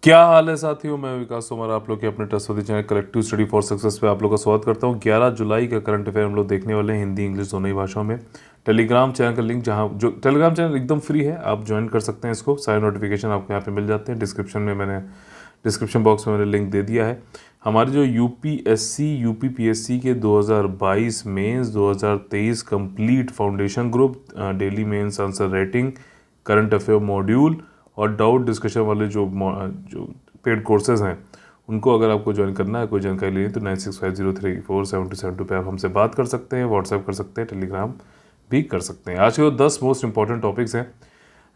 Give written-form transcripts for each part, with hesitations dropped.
क्या हाल है साथियों, मैं विकास तोमर आप लोग के अपने trustworthy channel collective study for success पे आप लोग का स्वागत करता हूं। 11 जुलाई का करंट अफेयर हम लोग देखने वाले हैं हिंदी इंग्लिश दोनों ही भाषाओं में। टेलीग्राम चैनल का लिंक, जहां जो टेलीग्राम चैनल एकदम फ्री है, आप ज्वाइन कर सकते हैं इसको। सारे नोटिफिकेशन आपको यहाँ पे मिल जाते हैं। डिस्क्रिप्शन बॉक्स में मैंने लिंक दे दिया है। हमारे जो यूपीएससी यूपीपीएससी के 2022 mains 2023 complete foundation group, daily mains answer writing, current affair module और डाउट डिस्कशन वाले जो पेड कोर्सेज हैं, उनको अगर आपको ज्वाइन करना है, कोई जानकारी लेनी, तो 9650347272 पे आप हमसे बात कर सकते हैं, व्हाट्सएप कर सकते हैं, टेलीग्राम भी कर सकते हैं। आज के 10 मोस्ट इंपॉर्टेंट टॉपिक्स हैं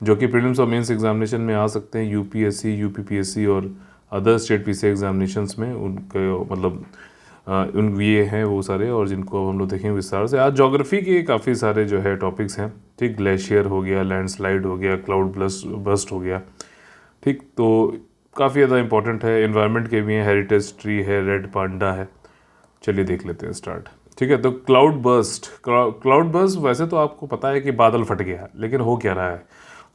जो कि प्रीलिम्स और मेंस एग्जामिनेशन में आ सकते हैं। यूपीएससी यूपीपीएससी और अदर स्टेट पीसी एग्जामिनेशंस में उनके मतलब उन ये हैं वो सारे, और जिनको अब हम लोग देखेंगे विस्तार से। आज ज्योग्राफी के काफ़ी सारे जो है टॉपिक्स हैं। ठीक, ग्लेशियर हो गया, लैंडस्लाइड हो गया, क्लाउड बस्ट हो गया। ठीक, तो काफ़ी ज़्यादा इंपॉर्टेंट है। एनवायरनमेंट के भी हैं, हेरिटेज ट्री है, रेड पांडा है। चलिए देख लेते हैं स्टार्ट। ठीक है, तो क्लाउड बस्ट वैसे तो आपको पता है कि बादल फट गया, लेकिन हो क्या रहा है?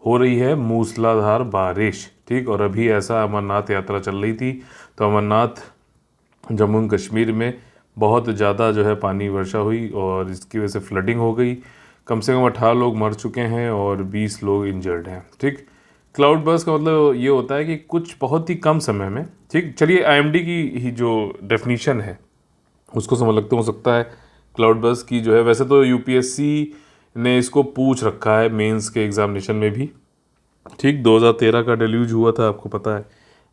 हो रही है मूसलाधार बारिश। ठीक, और अभी ऐसा अमरनाथ यात्रा चल रही थी, तो अमरनाथ जम्मू एंड कश्मीर में बहुत ज़्यादा जो है पानी वर्षा हुई और इसकी वजह से फ्लडिंग हो गई। कम से कम 18 लोग मर चुके हैं और 20 लोग इंजर्ड हैं। ठीक, क्लाउड बर्स्ट का मतलब ये होता है कि कुछ बहुत ही कम समय में, ठीक, चलिए आईएमडी की ही जो डेफिनीशन है उसको समझ लगते हो सकता है। क्लाउड बर्स्ट की जो है, वैसे तो यूपीएससी ने इसको पूछ रखा है मेंस के एग्जामिनेशन में भी। ठीक, 2013 का डेल्यूज हुआ था, आपको पता है,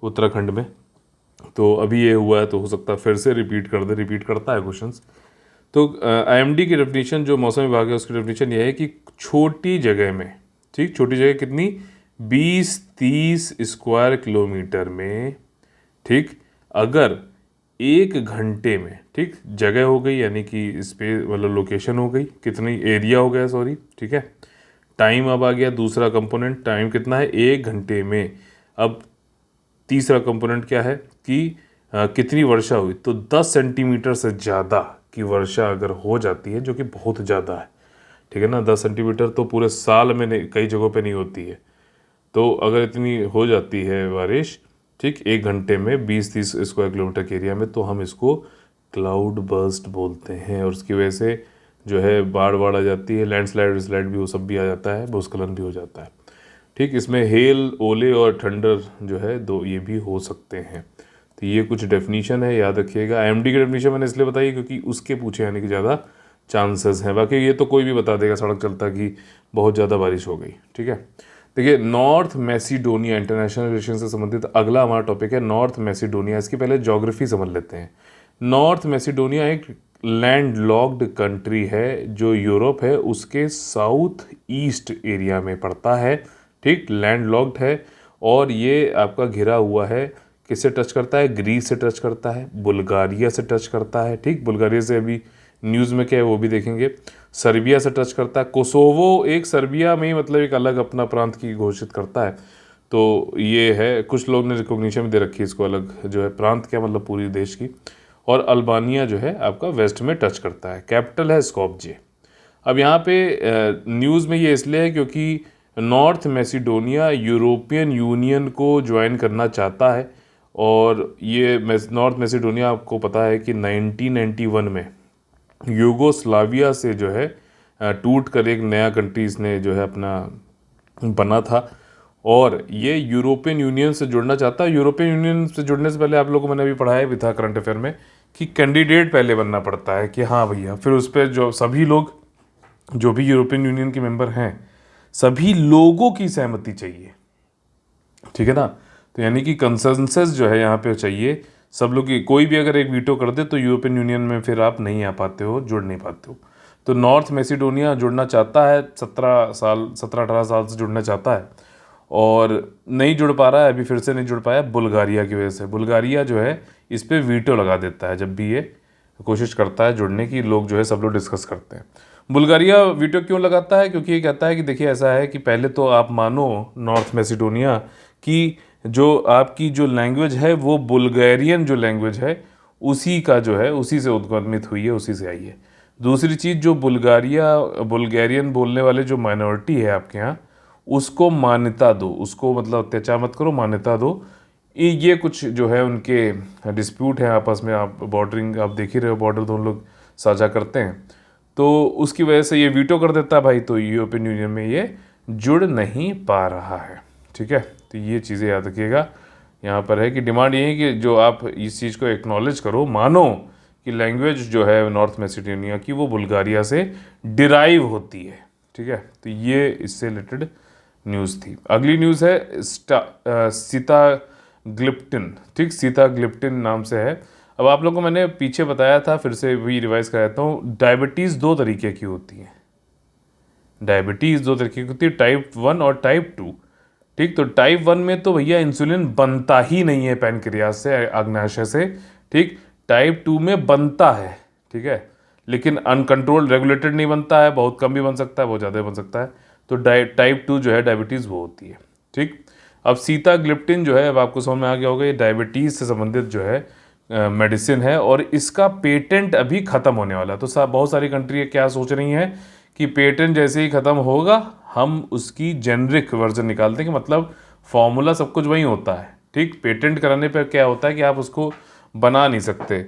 उत्तराखंड में। तो अभी ये हुआ है, तो हो सकता है फिर से रिपीट करता है क्वेश्चंस। तो आईएमडी की डेफिनेशन, जो मौसम विभाग है उसकी डेफिनेशन ये है कि छोटी जगह में, ठीक, छोटी जगह कितनी, 20-30 स्क्वायर किलोमीटर में, ठीक, अगर 1 घंटे में, ठीक, जगह हो गई यानी कि स्पेस मतलब लोकेशन हो गई, कितनी एरिया हो गया, सॉरी, ठीक है। टाइम अब आ गया दूसरा कंपोनेंट, टाइम कितना है, 1 घंटे में। अब तीसरा कंपोनेंट क्या है कि कितनी वर्षा हुई, तो 10 सेंटीमीटर से ज़्यादा की वर्षा अगर हो जाती है, जो कि बहुत ज़्यादा है, ठीक है ना। 10 सेंटीमीटर तो पूरे साल में नहीं, कई जगहों पे नहीं होती है। तो अगर इतनी हो जाती है बारिश, ठीक, 1 घंटे में 20-30 स्क्वायर किलोमीटर के एरिया में, तो हम इसको क्लाउड बर्स्ट बोलते हैं। और उसकी वजह से जो है बाढ़ आ जाती है, लैंडस्लाइड भी वो सब भी आ जाता है, भूस्खलन भी हो जाता है। ठीक, इसमें हेल, ओले और ठंडर जो है दो, ये भी हो सकते हैं। तो ये कुछ डेफिनीशन है, याद रखिएगा। आईएमडी की डेफिनीशन मैंने इसलिए बताई क्योंकि उसके पूछे आने की ज़्यादा चांसेस हैं। बाकी ये तो कोई भी बता देगा सड़क चलता कि बहुत ज़्यादा बारिश हो गई। ठीक है, देखिए, नॉर्थ मैसिडोनिया, इंटरनेशनल रिलेशन से संबंधित अगला हमारा टॉपिक है नॉर्थ मैसिडोनिया। इसकी पहले ज्योग्राफी समझ लेते हैं। नॉर्थ मैसिडोनिया एक लैंड लॉक्ड कंट्री है जो यूरोप है उसके साउथ ईस्ट एरिया में पड़ता है। ठीक, लैंड लॉक्ड है और ये आपका घिरा हुआ है, किससे टच करता है, ग्रीस से टच करता है, बुल्गारिया से टच करता है। ठीक, बुल्गारिया से अभी न्यूज़ में क्या है वो भी देखेंगे। सर्बिया से टच करता है। कोसोवो एक सर्बिया में ही मतलब एक अलग अपना प्रांत की घोषित करता है। तो ये है, कुछ लोग ने रिकॉग्निशन भी दे रखी है इसको, अलग जो है प्रांत क्या मतलब पूरी देश की। और अल्बानिया जो है आपका वेस्ट में टच करता है। कैपिटल है स्कोप्जे। अब यहाँ पे न्यूज़ में ये इसलिए है क्योंकि नॉर्थ मैसिडोनिया यूरोपियन यूनियन को ज्वाइन करना चाहता है। और ये नॉर्थ मैसिडोनिया, आपको पता है कि 1991 में यूगोस्लाविया से जो है टूट कर एक नया कंट्री इसने जो है अपना बना था, और ये यूरोपियन यूनियन से जुड़ना चाहता है। यूरोपियन यूनियन से जुड़ने से पहले आप लोगों को मैंने अभी पढ़ाया भी था करंट अफेयर में कि कैंडिडेट पहले बनना पड़ता है कि हाँ भैया, फिर उस पर जो सभी लोग जो भी यूरोपियन यूनियन के मेंबर हैं, सभी लोगों की सहमति चाहिए। ठीक है ना, तो यानी कि कंसेंसस जो है यहाँ पे चाहिए सब लोग की। कोई भी अगर एक वीटो कर दे तो यूरोपियन यूनियन में फिर आप नहीं आ पाते हो, जुड़ नहीं पाते हो। तो नॉर्थ मैसिडोनिया जुड़ना चाहता है, 17-18 साल से जुड़ना चाहता है और नहीं जुड़ पा रहा है, अभी फिर से नहीं जुड़ पाया बुल्गारिया की वजह से। बुल्गारिया जो है इस पर वीटो लगा देता है जब भी ये कोशिश करता है जुड़ने की। लोग जो है सब लोग डिस्कस करते हैं। बुल्गारिया वीटो क्यों लगाता है? क्योंकि ये कहता है कि देखिए ऐसा है कि पहले तो आप मानो नॉर्थ मैसिडोनिया की जो आपकी जो लैंग्वेज है वो बुल्गारियन जो लैंग्वेज है उसी का जो है उसी से उद्गमित हुई है, उसी से आई है। दूसरी चीज़, जो बुल्गारियन बोलने वाले जो माइनॉरिटी है आपके यहाँ, उसको मान्यता दो, उसको मतलब अत्याचार मत करो, मान्यता दो। ये कुछ जो है उनके डिस्प्यूट है आपस में। आप बॉर्डरिंग आप देख ही रहे हो, बॉर्डर दोनों लोग साझा करते हैं, तो उसकी वजह से ये वीटो कर देता है भाई, तो यूरोपियन यूनियन में ये जुड़ नहीं पा रहा है। ठीक है, तो ये चीज़ें याद रखिएगा। यहाँ पर है कि डिमांड ये है कि जो आप इस चीज़ को एक्नॉलेज करो, मानो कि लैंग्वेज जो है नॉर्थ मैसेडोनिया की वो बुल्गारिया से डिराइव होती है। ठीक है, तो ये इससे रिलेटेड न्यूज़ थी। अगली न्यूज़ है सीता ग्लिप्टिन। ठीक, सीता ग्लिप्टिन नाम से है। अब आप लोगों को मैंने पीछे बताया था, फिर से भी रिवाइज कराता हूँ। डायबिटीज़ दो तरीके की होती है। डायबिटीज़ दो तरीके की होती है, टाइप 1 और टाइप 2। ठीक, तो टाइप 1 में तो भैया इंसुलिन बनता ही नहीं है पैनक्रियाज से, अग्नाशय से। ठीक, टाइप 2 में बनता है। ठीक है, लेकिन अनकंट्रोल्ड रेगुलेटेड नहीं बनता है, बहुत कम भी बन सकता है, बहुत ज़्यादा बन सकता है। तो टाइप 2 जो है डायबिटीज़ वो होती है। ठीक, अब सीताग्लिप्टिन जो है, अब आपको समझ में आ गया होगा, ये डायबिटीज़ से संबंधित जो है मेडिसिन है, और इसका पेटेंट अभी ख़त्म होने वाला है। तो बहुत सारी कंट्री क्या सोच रही हैं कि पेटेंट जैसे ही ख़त्म होगा हम उसकी जेनरिक वर्जन निकाल देंगे, मतलब फॉर्मूला सब कुछ वही होता है। ठीक, पेटेंट कराने पर क्या होता है कि आप उसको बना नहीं सकते,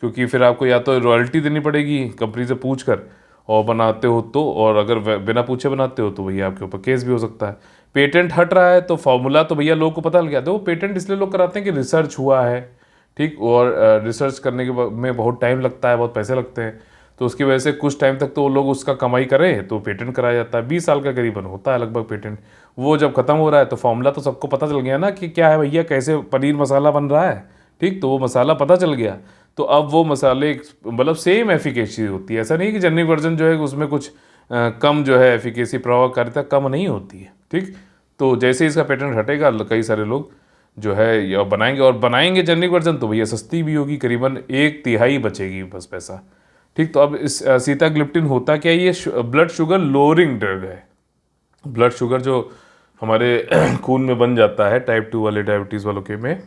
क्योंकि फिर आपको या तो रॉयल्टी देनी पड़ेगी कंपनी से पूछ कर, और बनाते हो तो, और अगर बिना पूछे बनाते हो तो भैया आपके ऊपर केस भी हो सकता है। पेटेंट हट रहा है तो फॉर्मूला तो भैया लोगों को पता लग गया। तो पेटेंट इसलिए लोग कराते हैं कि रिसर्च हुआ है। ठीक, और रिसर्च करने के में बहुत टाइम लगता है, बहुत पैसे लगते हैं, तो उसकी वजह से कुछ टाइम तक तो वो लोग उसका कमाई करें तो पेटेंट कराया जाता है। 20 साल का करीबन होता है लगभग पेटेंट। वो जब खत्म हो रहा है तो फॉर्मूला तो सबको पता चल गया ना कि क्या है भैया, कैसे पनीर मसाला बन रहा है। ठीक, तो वो मसाला पता चल गया, तो अब वो मसाले मतलब सेम एफिकेसी होती है। ऐसा नहीं कि जेनरिक वर्जन जो है उसमें कुछ कम जो है एफिकेसी, प्रभावकारिता कम नहीं होती है। ठीक, तो जैसे इसका पेटेंट हटेगा कई सारे लोग जो है ये बनाएंगे, और बनाएंगे जेनरिक वर्जन तो भैया सस्ती भी होगी, करीबन 1/3 बचेगी बस पैसा। ठीक, तो अब इस सीताग्लिप्टिन होता क्या है, ये ब्लड शुगर लोअरिंग ड्रग है। ब्लड शुगर जो हमारे खून में बन जाता है टाइप 2 वाले डायबिटीज़ वालों के में,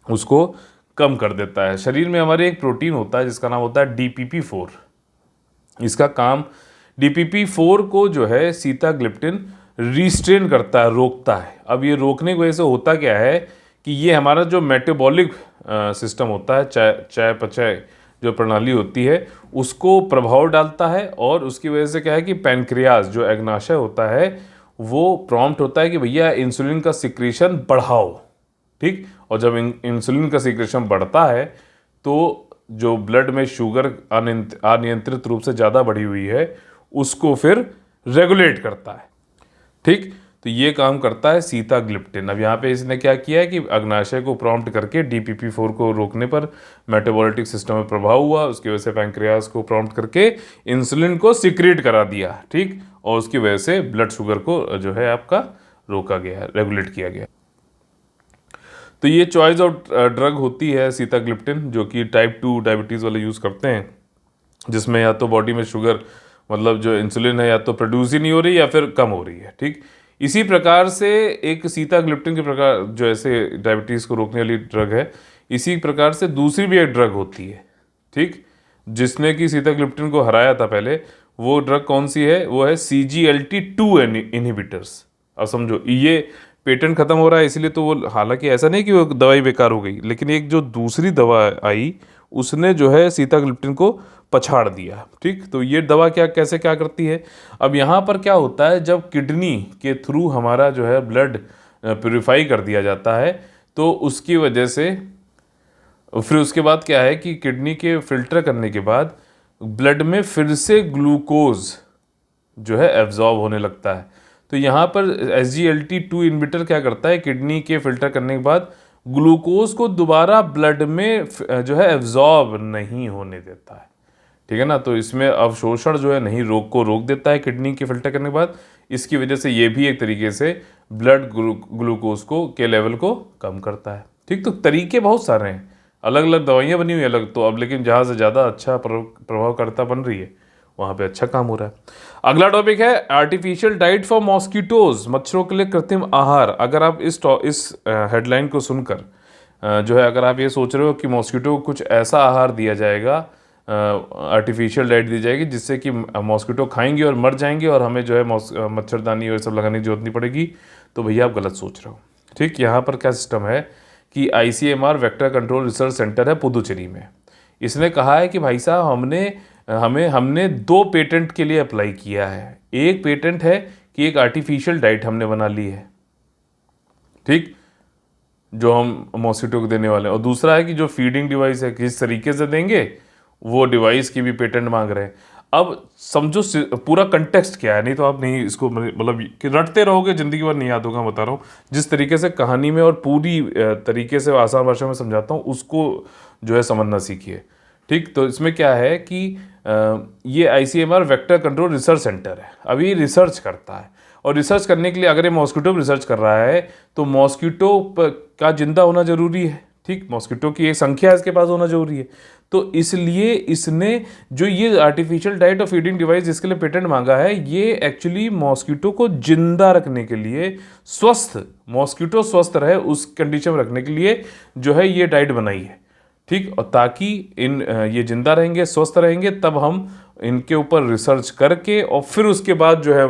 उसको कम कर देता है। शरीर में हमारे एक प्रोटीन होता है जिसका नाम होता है DPP4। इसका काम, DPP4 को जो है सीताग्लिप्टिन रिस्ट्रेन करता है, रोकता है। अब ये रोकने की वजह से होता क्या है कि ये हमारा जो मेटाबॉलिक सिस्टम होता है, चयापचय जो प्रणाली होती है, उसको प्रभाव डालता है, और उसकी वजह से क्या है कि पैनक्रियाज जो अग्नाशय होता है वो प्रॉम्प्ट होता है कि भैया इंसुलिन का सिक्रीशन बढ़ाओ। ठीक, और जब इंसुलिन का सिक्रेशन बढ़ता है तो जो ब्लड में शुगर अनियंत्रित रूप से ज़्यादा बढ़ी हुई है उसको फिर रेगुलेट करता है। ठीक, तो ये काम करता है सीताग्लिप्टिन। अब यहाँ पे इसने क्या किया है कि अग्नाशय को प्रॉम्प्ट करके DPP4 को रोकने पर मेटाबॉलिक सिस्टम में प्रभाव हुआ, उसकी वजह से पैंक्रियाज को प्रॉम्प्ट करके इंसुलिन को सिक्रेट करा दिया। ठीक, और उसकी वजह से ब्लड शुगर को जो है आपका रोका गया, रेगुलेट किया गया। तो ये चॉइस ऑफ ड्रग होती है सीताग्लिप्टिन, जो कि टाइप 2 डायबिटीज़ वाले यूज़ करते हैं, जिसमें या तो बॉडी में शुगर मतलब जो इंसुलिन है या तो प्रोड्यूस ही नहीं हो रही या फिर कम हो रही है। ठीक, इसी प्रकार से एक सीताग्लिप्टिन के प्रकार जो ऐसे डायबिटीज़ को रोकने वाली ड्रग है, इसी प्रकार से दूसरी भी एक ड्रग होती है। ठीक, जिसने कि सीताग्लिप्टिन को हराया था पहले, वो ड्रग कौन सी है, वो है CGLT2 इनहिबिटर्स। अब समझो, ये पेटेंट खत्म हो रहा है इसलिए तो वो, हालांकि ऐसा नहीं कि वो दवाई बेकार हो गई, लेकिन एक जो दूसरी दवा आई उसने जो है सीताग्लिप्टिन को पछाड़ दिया। ठीक, तो ये दवा कैसे क्या करती है। अब यहाँ पर क्या होता है, जब किडनी के थ्रू हमारा जो है ब्लड प्योरीफाई कर दिया जाता है, तो उसकी वजह से फिर उसके बाद क्या है कि किडनी के फिल्टर करने के बाद ब्लड में फिर से ग्लूकोज जो है एब्जॉर्ब होने लगता है। तो यहाँ पर SGLT2 इनहिबिटर क्या करता है, किडनी के फिल्टर करने के बाद ग्लूकोज को दोबारा ब्लड में जो है एब्जॉर्ब नहीं होने देता है। ठीक है ना, तो इसमें अवशोषण जो है नहीं रोक देता है किडनी के फिल्टर करने के बाद। इसकी वजह से ये भी एक तरीके से ब्लड ग्लूकोज के लेवल को कम करता है। ठीक, तो तरीके बहुत सारे हैं, अलग अलग दवाइयाँ बनी हुई अलग, तो अब लेकिन जहाँ से ज़्यादा अच्छा प्रभावकारिता बन रही है वहाँ पे अच्छा काम हो रहा है। अगला टॉपिक है आर्टिफिशियल डाइट फॉर मॉस्किटोज, मच्छरों के लिए कृत्रिम आहार। अगर आप इस हेडलाइन को सुनकर जो है अगर आप ये सोच रहे हो कि मॉस्किटो को कुछ ऐसा आहार दिया जाएगा, आर्टिफिशियल डाइट दी जाएगी जिससे कि मॉस्किटो खाएंगे और मर जाएंगे और हमें जो है मच्छरदानी और सब लगाने की जरूरत नहीं पड़ेगी, तो भैया आप गलत सोच रहे हो। ठीक, यहाँ पर क्या सिस्टम है कि ICMR vector control research centre है पुदुचेरी में। इसने कहा है कि भाई साहब हमने 2 पेटेंट के लिए अप्लाई किया है। एक पेटेंट है कि एक आर्टिफिशियल डाइट हमने बना ली है, ठीक, जो हम मॉस्किटो को देने वाले हैं, और दूसरा है कि जो फीडिंग डिवाइस है किस तरीके से देंगे, वो डिवाइस की भी पेटेंट मांग रहे हैं। अब समझो पूरा कंटेक्स्ट क्या है, नहीं तो आप नहीं इसको मतलब कि रटते रहोगे ज़िंदगी भर नहीं याद होगा। बता रहा हूँ जिस तरीके से कहानी में और पूरी तरीके से आसान भाषा में समझाता हूँ, उसको जो है समझना सीखिए, ठीक। तो इसमें क्या है कि ये ICMR vector control research centre है, अभी रिसर्च करता है, और रिसर्च करने के लिए अगर ये मॉस्किटो रिसर्च कर रहा है तो मॉस्किटो का जिंदा होना जरूरी है, ठीक, मॉस्किटो की एक संख्या इसके पास होना जरूरी है। तो इसलिए इसने जो ये आर्टिफिशियल डाइट और फीडिंग डिवाइस जिसके लिए पेटेंट मांगा है, ये एक्चुअली मॉस्किटो को जिंदा रखने के लिए, मॉस्किटो स्वस्थ रहे उस कंडीशन में रखने के लिए जो है ये डाइट बनाई है, ठीक। और ताकि ये जिंदा रहेंगे, स्वस्थ रहेंगे, तब हम इनके ऊपर रिसर्च करके और फिर उसके बाद जो है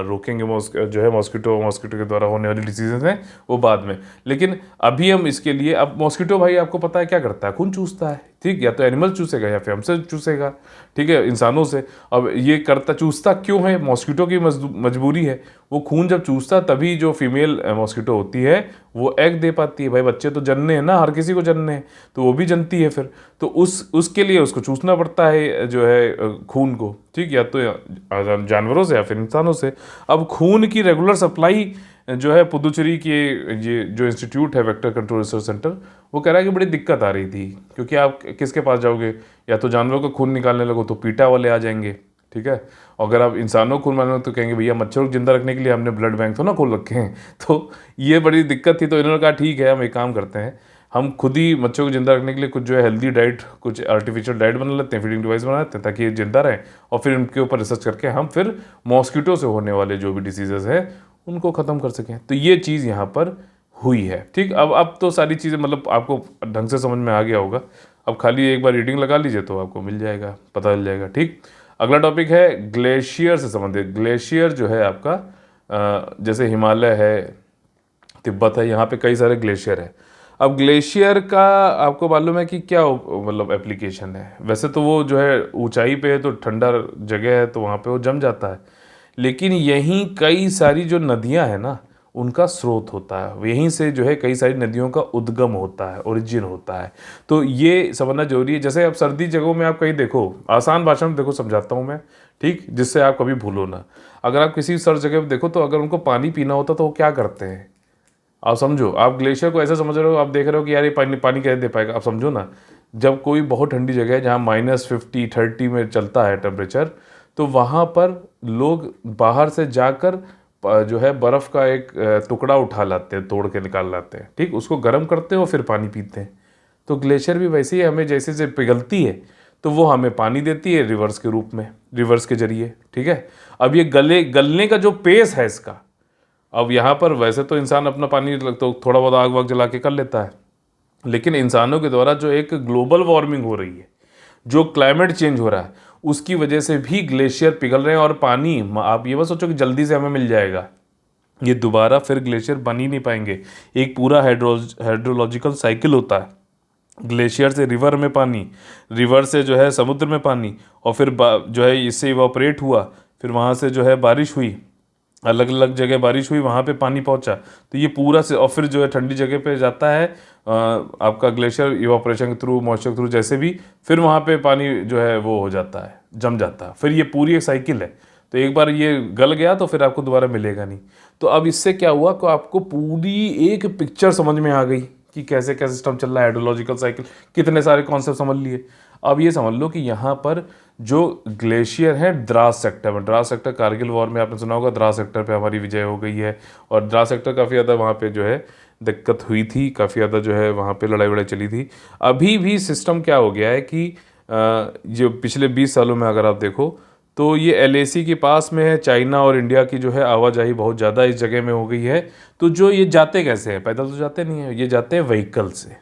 रोकेंगे जो है मॉस्किटो के द्वारा होने वाली डिसीजेज हैं वो बाद में। लेकिन अभी हम इसके लिए, अब मॉस्किटो भाई आपको पता है क्या करता है, खून चूसता है, ठीक, या तो एनिमल चूसेगा या फिर हमसे चूसेगा, ठीक है, इंसानों से। अब ये चूसता क्यों है, मॉस्किटो की मजबूरी है। वो खून जब चूसता तभी जो फीमेल मॉस्किटो होती है वो एग दे पाती है। भाई बच्चे तो जन्ने हैं ना, हर किसी को जन्ने हैं, तो वो भी जनती है फिर, तो उसके लिए उसको चूसना पड़ता है जो है खून को, ठीक, या तो जानवरों से या फिर इंसानों से। अब खून की रेगुलर सप्लाई जो है पुदुचेरी के ये जो इंस्टीट्यूट है वेक्टर कंट्रोल रिसर्च सेंटर, वो कह रहा है कि बड़ी दिक्कत आ रही थी, क्योंकि आप किसके पास जाओगे, या तो जानवरों का खून निकालने लगो तो पीटा वाले आ जाएंगे, ठीक है, और अगर आप इंसानों को खून मानो तो कहेंगे भैया मच्छरों को जिंदा रखने के लिए हमने ब्लड बैंक तो ना खोल रखे हैं। तो ये बड़ी दिक्कत थी, तो इन्होंने कहा ठीक है हम एक काम करते हैं, हम खुद ही मच्छरों को जिंदा रखने के लिए कुछ जो है हेल्दी डाइट, कुछ आर्टिफिशियल डाइट बना लेते हैं, फीडिंग डिवाइस बना लेते हैं ताकि ये जिंदा रहें, और फिर उनके ऊपर रिसर्च करके हम फिर मॉस्किटो से होने वाले जो भी डिसीजेज है उनको ख़त्म कर सकें। तो ये चीज़ यहाँ पर हुई है, ठीक। अब तो सारी चीज़ें मतलब आपको ढंग से समझ में आ गया होगा। अब खाली एक बार रीडिंग लगा लीजिए तो आपको मिल जाएगा, पता चल जाएगा, ठीक। अगला टॉपिक है ग्लेशियर से संबंधित। ग्लेशियर जो है आपका जैसे हिमालय है, तिब्बत है, यहाँ पे कई सारे ग्लेशियर है। अब ग्लेशियर का आपको मालूम है कि क्या मतलब एप्लीकेशन है। वैसे तो वो जो है ऊंचाई पे है तो ठंडा जगह है तो वहाँ पे वो जम जाता है, लेकिन यहीं कई सारी जो नदियाँ हैं ना उनका स्रोत होता है, यहीं से जो है कई सारी नदियों का उद्गम होता है, ओरिजिन होता है। तो ये समझना जरूरी है। जैसे अब सर्दी जगहों में आप कहीं देखो, आसान भाषा में देखो समझाता हूँ मैं, ठीक, जिससे आप कभी भूलो ना। अगर आप किसी सर्द जगह पर देखो तो अगर उनको पानी पीना होता तो वो क्या करते हैं, आप समझो। आप ग्लेशियर को ऐसे समझ रहे हो, आप देख रहे हो कि यार ये पानी कैसे दे पाएगा। आप समझो ना, जब कोई बहुत ठंडी जगह है जहाँ -50 30 में चलता है टेम्परेचर, तो वहाँ पर लोग बाहर से जाकर जो है बर्फ़ का एक टुकड़ा उठा लाते हैं, तोड़ के निकाल लाते हैं, ठीक, उसको गर्म करते हैं और फिर पानी पीते हैं। तो ग्लेशियर भी वैसे ही हमें जैसे जैसे पिघलती है तो वो हमें पानी देती है रिवर्स के रूप में, रिवर्स के जरिए, ठीक है। अब ये गलने का जो पेस है इसका, अब यहाँ पर वैसे तो इंसान अपना पानी तो थोड़ा बहुत आग वाग जला के कर लेता है, लेकिन इंसानों के द्वारा जो एक ग्लोबल वार्मिंग हो रही है, जो क्लाइमेट चेंज हो रहा है, उसकी वजह से भी ग्लेशियर पिघल रहे हैं। और पानी आप ये मत सोचो कि जल्दी से हमें मिल जाएगा, ये दोबारा फिर ग्लेशियर बन ही नहीं पाएंगे। एक पूरा हाइड्रोलॉजिकल साइकिल होता है, ग्लेशियर से रिवर में पानी, रिवर से जो है समुद्र में पानी, और फिर जो है इससे इवापोरेट हुआ, फिर वहाँ से जो है बारिश हुई, अलग अलग जगह बारिश हुई, वहाँ पे पानी पहुँचा, तो ये पूरा से, और फिर जो है ठंडी जगह पे जाता है आपका ग्लेशियर इवापोरेशन के थ्रू, मॉइस्चर के थ्रू, जैसे भी, फिर वहाँ पे पानी जो है वो हो जाता है, जम जाता है। फिर ये पूरी एक साइकिल है। तो एक बार ये गल गया तो फिर आपको दोबारा मिलेगा नहीं। तो अब इससे क्या हुआ कि आपको पूरी एक पिक्चर समझ में आ गई कि कैसे क्या सिस्टम चल रहा है, हाइड्रोलॉजिकल साइकिल, कितने सारे कॉन्सेप्ट समझ लिए। अब ये समझ लो कि यहाँ पर जो ग्लेशियर है द्रास सेक्टर में, द्रास सेक्टर कारगिल वॉर में आपने सुना होगा, द्रास सेक्टर पे हमारी विजय हो गई है, और द्रास सेक्टर काफ़ी ज़्यादा वहाँ पे जो है दिक्कत हुई थी, काफ़ी ज़्यादा जो है वहाँ पे लड़ाई वड़ाई चली थी। अभी भी सिस्टम क्या हो गया है कि जो पिछले 20 सालों में अगर आप देखो तो ये LAC के पास में है, चाइना और इंडिया की जो है आवाजाही बहुत ज़्यादा इस जगह में हो गई है। तो जो ये जाते कैसे हैं, पैदल तो जाते नहीं हैं, ये जाते हैं व्हीकल से।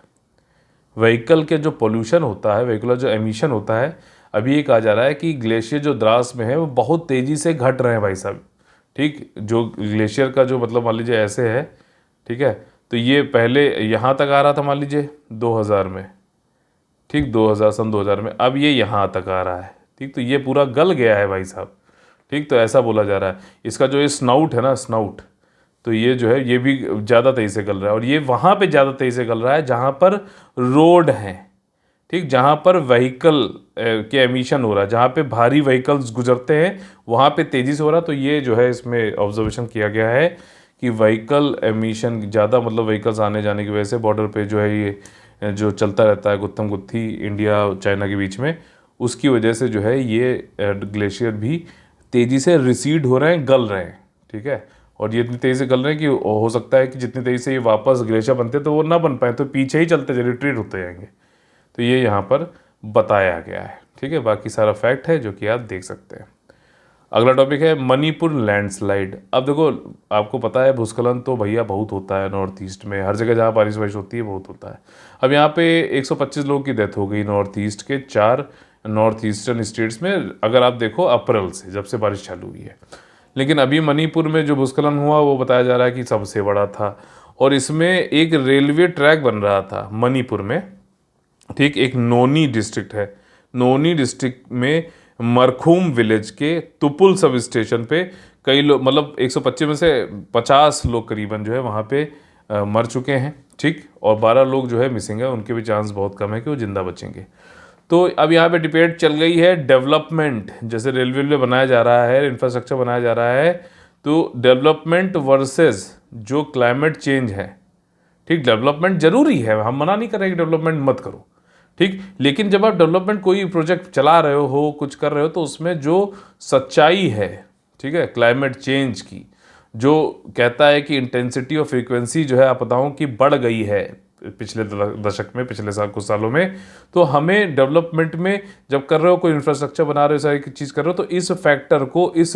व्हीकल के जो पोल्यूशन होता है, व्हीकुलर जो एमिशन होता है, अभी ये कहा जा रहा है कि ग्लेशियर जो द्रास में है वो बहुत तेज़ी से घट रहे हैं भाई साहब, ठीक। जो ग्लेशियर का जो मतलब मान लीजिए ऐसे है, ठीक है, तो ये पहले यहाँ तक आ रहा था मान लीजिए 2000 में, ठीक, 2000 सन 2000 में, अब ये यहाँ तक आ रहा है, ठीक। तो ये पूरा गल गया है भाई साहब, ठीक। तो ऐसा बोला जा रहा है। इसका जो ये स्नाउट है ना, स्नाउट, तो ये जो है ये भी ज़्यादा तेज़ी से गल रहा है, और ये वहाँ पे ज़्यादा तेज़ी से गल रहा है जहाँ पर रोड हैं, ठीक, जहाँ पर व्हीकल के एमिशन हो रहा है, जहाँ पे भारी व्हीकल्स गुजरते हैं वहाँ पे तेज़ी से हो रहा है। तो ये जो है इसमें ऑब्जर्वेशन किया गया है कि व्हीकल एमिशन ज़्यादा, मतलब व्हीकल्स आने जाने की वजह से बॉर्डर पे जो है ये जो चलता रहता है गुत्थम गुत्थी इंडिया और चाइना के बीच में, उसकी वजह से जो है ये ग्लेशियर भी तेज़ी से रिसीड हो रहे हैं, गल रहे हैं, ठीक है। और ये इतनी तेज़ी से गल रहे हैं कि हो सकता है कि जितनी तेज़ी से ये वापस ग्लेशियर बनते तो वो ना बन पाए, तो पीछे ही चलते रिट्रीट होते जाएंगे। तो ये यहाँ पर बताया गया है, ठीक है। बाकी सारा फैक्ट है जो कि आप देख सकते हैं। अगला टॉपिक है मणिपुर लैंडस्लाइड। अब देखो, आपको पता है भूस्खलन तो भैया बहुत होता है नॉर्थ ईस्ट में, हर जगह जहाँ बारिश वारिश होती है बहुत होता है। अब यहाँ पे 125 लोगों की डेथ हो गई नॉर्थ ईस्ट के 4 नॉर्थ ईस्टर्न स्टेट्स में, अगर आप देखो अप्रैल से, जब से बारिश चालू हुई है। लेकिन अभी मणिपुर में जो भूस्खलन हुआ वो बताया जा रहा है कि सबसे बड़ा था, और इसमें एक रेलवे ट्रैक बन रहा था मणिपुर में, ठीक। एक नोनी डिस्ट्रिक्ट है, नोनी डिस्ट्रिक्ट में मरखूम विलेज के तुपुल सब स्टेशन पे कई लोग, मतलब 125 में से 50 लोग करीबन जो है वहाँ पे मर चुके हैं, ठीक। और 12 लोग जो है मिसिंग है, उनके भी चांस बहुत कम है कि वो जिंदा बचेंगे। तो अब यहाँ पे डिबेट चल गई है डेवलपमेंट, जैसे रेलवे बनाया जा रहा है, इंफ्रास्ट्रक्चर बनाया जा रहा है, तो डेवलपमेंट वर्सेस जो क्लाइमेट चेंज है, ठीक। डेवलपमेंट जरूरी है, हम मना नहीं कर रहे कि डेवलपमेंट मत करो, ठीक। लेकिन जब आप डेवलपमेंट कोई प्रोजेक्ट चला रहे हो, कुछ कर रहे हो, तो उसमें जो सच्चाई है, ठीक है, क्लाइमेट चेंज की, जो कहता है कि इंटेंसिटी और फ्रीक्वेंसी जो है आपदाओं की बढ़ गई है पिछले दशक में, पिछले साल कुछ सालों में, तो हमें डेवलपमेंट में जब कर रहे हो, कोई इंफ्रास्ट्रक्चर बना रहे हो, सारी चीज़ कर रहे हो, तो इस फैक्टर को, इस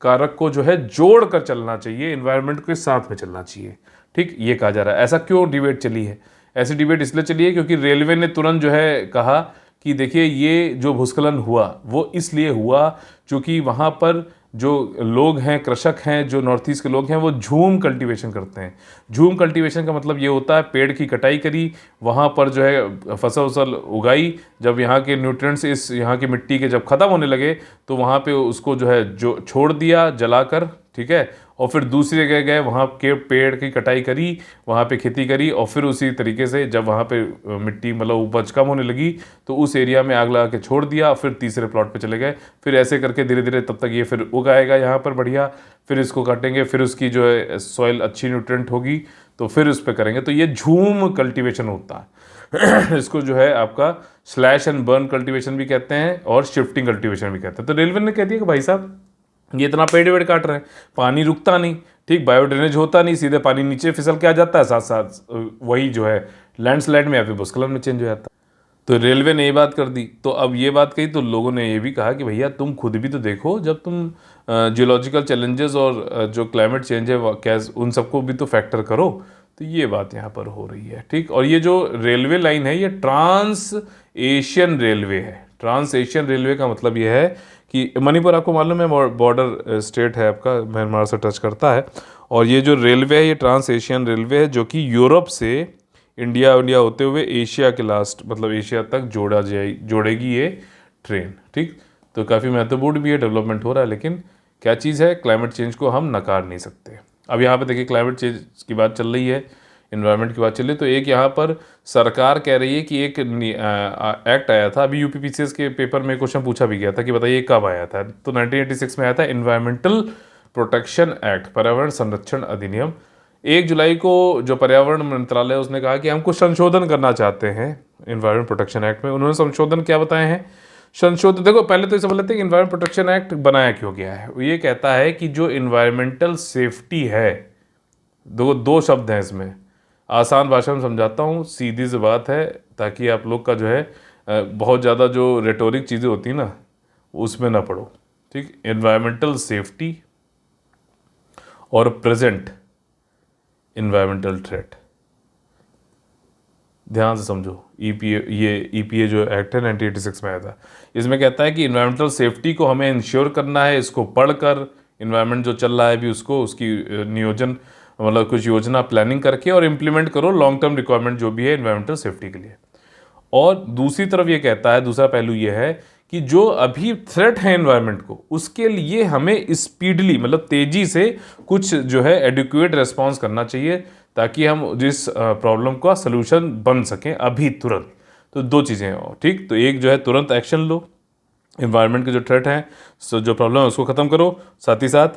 कारक को जो है जोड़ कर चलना चाहिए, इन्वायरमेंट के साथ में चलना चाहिए, ठीक। ये कहा जा रहा है। ऐसा क्यों डिबेट चली है? ऐसी डिबेट इसलिए चली है क्योंकि रेलवे ने तुरंत जो है कहा कि देखिए ये जो भूस्खलन हुआ वो इसलिए हुआ क्योंकि वहाँ पर जो लोग हैं, कृषक हैं, जो नॉर्थ ईस्ट के लोग हैं, वो झूम कल्टीवेशन करते हैं। झूम कल्टीवेशन का मतलब ये होता है पेड़ की कटाई करी, वहाँ पर जो है फसल वसल उगाई, जब यहाँ के न्यूट्रिएंट्स इस यहाँ की मिट्टी के जब ख़त्म होने लगे तो वहाँ पे उसको जो है जो छोड़ दिया जलाकर, ठीक है, और फिर दूसरी जगह गए, वहाँ के पेड़ की कटाई करी, वहाँ पे खेती करी, और फिर उसी तरीके से जब वहाँ पे मिट्टी, मतलब उपज कम होने लगी तो उस एरिया में आग लगा के छोड़ दिया, फिर तीसरे प्लॉट पे चले गए, फिर ऐसे करके धीरे धीरे तब तक ये फिर उगाएगा यहाँ पर बढ़िया, फिर इसको काटेंगे, फिर उसकी जो है सॉइल अच्छी न्यूट्रिएंट होगी तो फिर उस पर करेंगे। तो ये झूम कल्टीवेशन होता है इसको जो है आपका स्लैश एंड बर्न कल्टीवेशन भी कहते हैं और शिफ्टिंग कल्टीवेशन भी कहते हैं। तो रेलवे ने कह दिया कि भाई साहब ये इतना पेड़ वेड़ काट रहे हैं, पानी रुकता नहीं, ठीक, बायो ड्रेनेज होता नहीं, सीधे पानी नीचे फिसल के आ जाता है, साथ साथ वही जो है लैंडस्लाइड में या फिर भूस्खलन में चेंज हो जाता है। तो रेलवे ने ये बात कर दी। तो अब ये बात कही तो लोगों ने ये भी कहा कि भैया तुम खुद भी तो देखो, जब तुम जियोलॉजिकल चैलेंजेस और जो क्लाइमेट चेंज है क्या, उन सबको भी तो फैक्टर करो। तो ये बात यहाँ पर हो रही है, ठीक। और ये जो रेलवे लाइन है ये ट्रांस एशियन रेलवे है। ट्रांस एशियन रेलवे का मतलब ये है कि मणिपुर आपको मालूम है बॉर्डर स्टेट है आपका, म्यांमार से टच करता है, और ये जो रेलवे है ये ट्रांस एशियन रेलवे है जो कि यूरोप से इंडिया होते हुए एशिया के लास्ट, मतलब एशिया तक जोड़ेगी ये ट्रेन, ठीक। तो काफ़ी महत्वपूर्ण भी है, डेवलपमेंट हो रहा है, लेकिन क्या चीज़ है, क्लाइमेट चेंज को हम नकार नहीं सकते। अब यहाँ पे देखिए क्लाइमेट चेंज की बात चल रही है, इन्वायरमेंट की बात चल रही है, तो एक यहाँ पर सरकार कह रही है कि एक एक्ट आया था, अभी यूपीपीसीएस के पेपर में क्वेश्चन पूछा भी गया था कि बताइए कब आया था, तो 1986 में आया था इन्वायरमेंटल प्रोटेक्शन एक्ट, पर्यावरण संरक्षण अधिनियम। 1 जुलाई को जो पर्यावरण मंत्रालय उसने कहा कि हम कुछ संशोधन करना चाहते हैं इन्वायरमेंट प्रोटेक्शन एक्ट में। उन्होंने संशोधन क्या बताए हैं? संशोधन देखो, पहले तो ये समझ लेते हैं कि इन्वायरमेंट प्रोटेक्शन एक्ट बनाया क्यों गया है। ये कहता है कि जो इन्वायरमेंटल सेफ्टी है, दो शब्द हैं इसमें, आसान भाषा में समझाता हूँ, सीधी सी बात है, ताकि आप लोग का जो है बहुत ज़्यादा जो रेटोरिक चीज़ें होती हैं ना उसमें ना पड़ो, ठीक। इन्वायरमेंटल सेफ्टी और प्रेजेंट इन्वायरमेंटल थ्रेट, ध्यान से समझो। ईपीए जो एक्ट है 1986 में आया था, इसमें कहता है कि इन्वायरमेंटल सेफ्टी को हमें इंश्योर करना है। इसको पढ़कर इन्वायरमेंट जो चल रहा है अभी उसको, उसकी नियोजन मतलब कुछ योजना प्लानिंग करके और इम्प्लीमेंट करो लॉन्ग टर्म रिक्वायरमेंट जो भी है एनवायरमेंटल सेफ्टी के लिए। और दूसरी तरफ ये कहता है, दूसरा पहलू ये है कि जो अभी थ्रेट है एनवायरनमेंट को, उसके लिए हमें स्पीडली मतलब तेजी से कुछ जो है एडिक्वेट रेस्पॉन्स करना चाहिए ताकि हम जिस प्रॉब्लम का सलूशन बन सकें अभी तुरंत। तो दो चीज़ें हैं, ठीक। तो एक जो है तुरंत एक्शन लो, एनवायरनमेंट के जो थ्रेट हैं, जो प्रॉब्लम है उसको ख़त्म करो, साथ ही साथ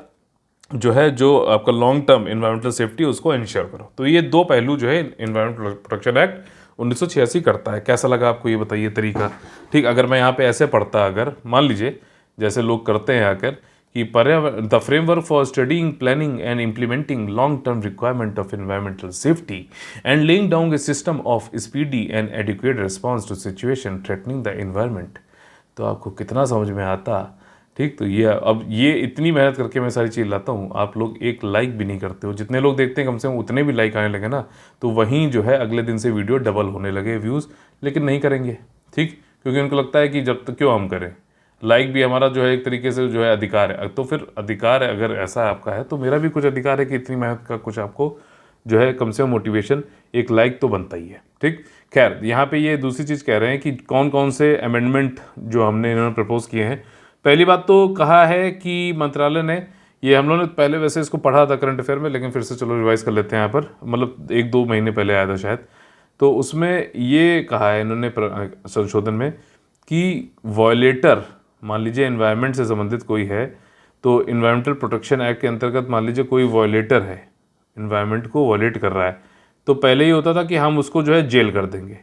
जो है जो आपका लॉन्ग टर्म एनवायरमेंटल सेफ्टी उसको इंश्योर करो। तो ये दो पहलू जो है एनवायरमेंट प्रोटेक्शन एक्ट 1986 करता है। कैसा लगा आपको ये बताइए तरीका, ठीक। अगर मैं यहाँ पे ऐसे पढ़ता, अगर मान लीजिए जैसे लोग करते हैं आकर कि पर्यावरण the framework for studying planning and implementing long term requirement of environmental safety and laying down a system of speedy and adequate response to situation threatening the environment. तो आपको कितना समझ में आता, ठीक। तो ये अब ये इतनी मेहनत करके मैं सारी चीज़ लाता हूँ, आप लोग एक लाइक भी नहीं करते हो। जितने लोग देखते हैं कम से कम उतने भी लाइक आने लगे ना, तो वहीं जो है अगले दिन से वीडियो डबल होने लगे व्यूज़, लेकिन नहीं करेंगे, ठीक। क्योंकि उनको लगता है कि जब तक क्यों हम करें, लाइक भी हमारा जो है एक तरीके से जो है अधिकार है। तो फिर अधिकार है, अगर ऐसा आपका है तो मेरा भी कुछ अधिकार है कि इतनी मेहनत का कुछ आपको जो है कम से कम मोटिवेशन, एक लाइक तो बनता ही है, ठीक। खैर, यहाँ पे ये दूसरी चीज़ कह रहे हैं कि कौन कौन से अमेंडमेंट जो हमने इन्होंने प्रपोज किए हैं। पहली बात तो कहा है कि मंत्रालय ने, ये हम लोगों ने पहले वैसे इसको पढ़ा था करंट अफेयर में, लेकिन फिर से चलो रिवाइज कर लेते हैं यहाँ पर, मतलब 1-2 महीने पहले आया था शायद। तो उसमें ये कहा है इन्होंने संशोधन में कि वॉयलेटर, मान लीजिए एनवायरनमेंट से संबंधित कोई है, तो इन्वायरमेंटल प्रोटेक्शन एक्ट के अंतर्गत मान लीजिए कोई वॉयलेटर है, इन्वायरमेंट को वॉयलेट कर रहा है, तो पहले ये होता था कि हम उसको जो है जेल कर देंगे,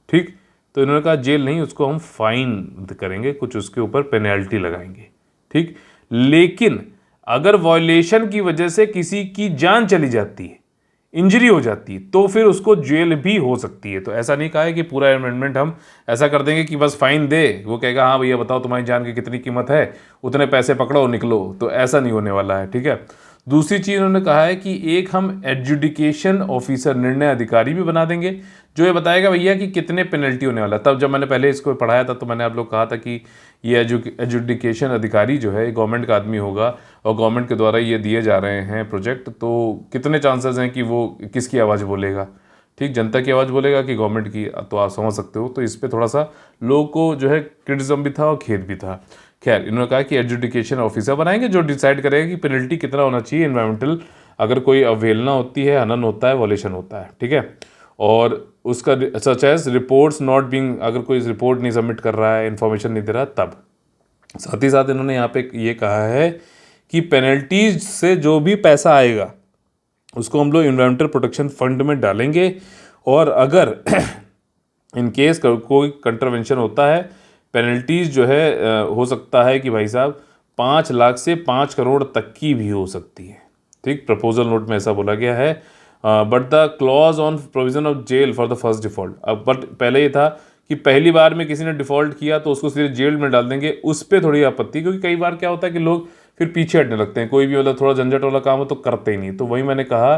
ठीक। तो इन्होंने कहा जेल नहीं, उसको हम फाइन करेंगे, कुछ उसके ऊपर पेनल्टी लगाएंगे, ठीक। लेकिन अगर वॉयलेशन की वजह से किसी की जान चली जाती है, इंजरी हो जाती है, तो फिर उसको जेल भी हो सकती है। तो ऐसा नहीं कहा है कि पूरा अमेंडमेंट हम ऐसा कर देंगे कि बस फाइन दे, वो कहेगा हाँ भैया बताओ तुम्हारी जान की कितनी कीमत है, उतने पैसे पकड़ो निकलो, तो ऐसा नहीं होने वाला है, ठीक है। दूसरी चीज़ उन्होंने कहा है कि एक हम एडजुडिकेशन ऑफिसर, निर्णय अधिकारी भी बना देंगे, जो ये बताएगा भैया कि कितने पेनल्टी होने वाला है। तब जब मैंने पहले इसको पढ़ाया था तो मैंने आप लोग कहा था कि ये एजुडिकेशन अधिकारी जो है गवर्नमेंट का आदमी होगा और गवर्नमेंट के द्वारा ये दिए जा रहे हैं प्रोजेक्ट, तो कितने चांसेस हैं कि वो किसकी आवाज़ बोलेगा, ठीक। जनता की आवाज़ बोलेगा कि गवर्नमेंट की, तो आप समझ सकते हो। तो इस पर थोड़ा सा लोगों को जो है क्रिटिसिज्म भी था और खेद भी था। खैर, इन्होंने कहा कि एडजुडिकेशन ऑफिसर बनाएंगे जो डिसाइड करेगा कि पेनल्टी कितना होना चाहिए एनवायरमेंटल, अगर कोई अवहेलना होती है, हनन होता है, वॉलेशन होता है, ठीक है। और उसका such as reports not being, अगर कोई रिपोर्ट नहीं सबमिट कर रहा है, इन्फॉर्मेशन नहीं दे रहा, तब। साथ ही साथ इन्होंने यहाँ पे ये कहा है कि पेनल्टीज से जो भी पैसा आएगा उसको हम लोग एनवायरमेंटल प्रोटेक्शन फंड में डालेंगे, और अगर इन केस कोई कंट्रवेंशन होता है, पेनल्टीज जो है हो सकता है कि भाई साहब 5 लाख से 5 करोड़ तक की भी हो सकती है, ठीक। प्रपोजल नोट में ऐसा बोला गया है। But the clause on provision of jail for the first default, अब बट पहले ये था कि पहली बार में किसी ने डिफॉल्ट किया तो उसको सीधे जेल में डाल देंगे, उस पर थोड़ी आपत्ति, क्योंकि कई बार क्या होता है कि लोग फिर पीछे हटने लगते हैं, कोई भी मतलब थोड़ा झंझट वाला काम हो तो करते ही नहीं। तो वही मैंने कहा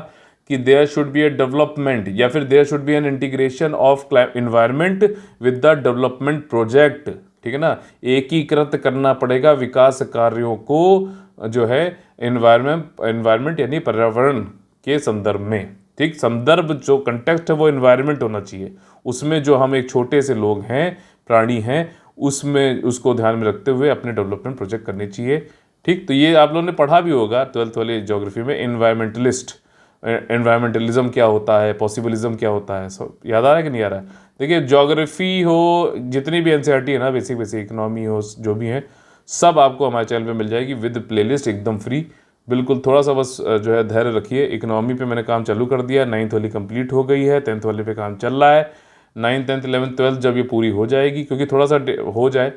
कि there should be a development, या फिर there should be an integration of environment with the development project, ठीक है ना। एकीकृत करना पड़ेगा विकास कार्यों को जो है एनवायरमेंट यानी पर्यावरण के संदर्भ में, ठीक। संदर्भ जो कंटेक्स्ट है वो एनवायरमेंट होना चाहिए, उसमें जो हम एक छोटे से लोग हैं, प्राणी हैं, उसमें उसको ध्यान में रखते हुए अपने डेवलपमेंट प्रोजेक्ट करने चाहिए, ठीक। तो ये आप लोगों ने पढ़ा भी होगा 12th वाले ज्योग्राफी में, एनवायरमेंटलिज्म क्या होता है, पॉसिबलिज्म क्या होता है, सब याद आ रहा है कि नहीं आ रहा है। देखिए ज्योग्राफी हो, जितनी भी एनसीईआरटी है ना, बेसिक इकोनॉमी हो, जो भी है, सब आपको हमारे चैनल पे मिल जाएगी विद प्लेलिस्ट, एकदम फ्री, बिल्कुल। थोड़ा सा बस जो है धैर्य रखिए। इकोनॉमी पे मैंने काम चालू कर दिया, 9th वाली कंप्लीट हो गई है, 10th वाले पे काम चल रहा है। 9th 10th 11th 12th जब ये पूरी हो जाएगी, क्योंकि थोड़ा सा हो जाए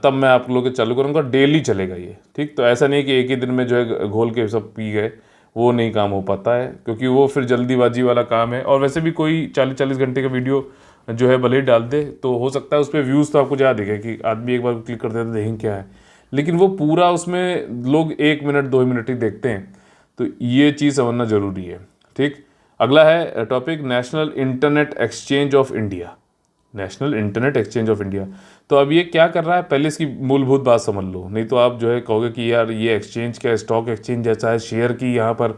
तब मैं आप लोगों के चालू करूँगा, डेली चलेगा ये, ठीक। तो ऐसा नहीं कि एक ही दिन में जो है घोल के सब पी गए, वो नहीं काम हो पाता है, क्योंकि वो फिर जल्दीबाजी वाला काम है। और वैसे भी कोई 40-40 घंटे का वीडियो जो है भले ही डाल दे तो हो सकता है उस पर व्यूज़ तो आपको ज़्यादा दिखे कि आदमी एक बार क्लिक कर देता है देखें क्या है, लेकिन वो पूरा उसमें लोग 1 मिनट 2 मिनट ही देखते हैं। तो ये चीज़ समझना ज़रूरी है, ठीक। अगला है topic national internet exchange of India, national internet exchange of India. तो अब ये क्या कर रहा है, पहले इसकी मूलभूत बात समझ लो, नहीं तो आप जो है कहोगे कि यार ये एक्सचेंज क्या, स्टॉक एक्सचेंज जैसा है, शेयर की यहाँ पर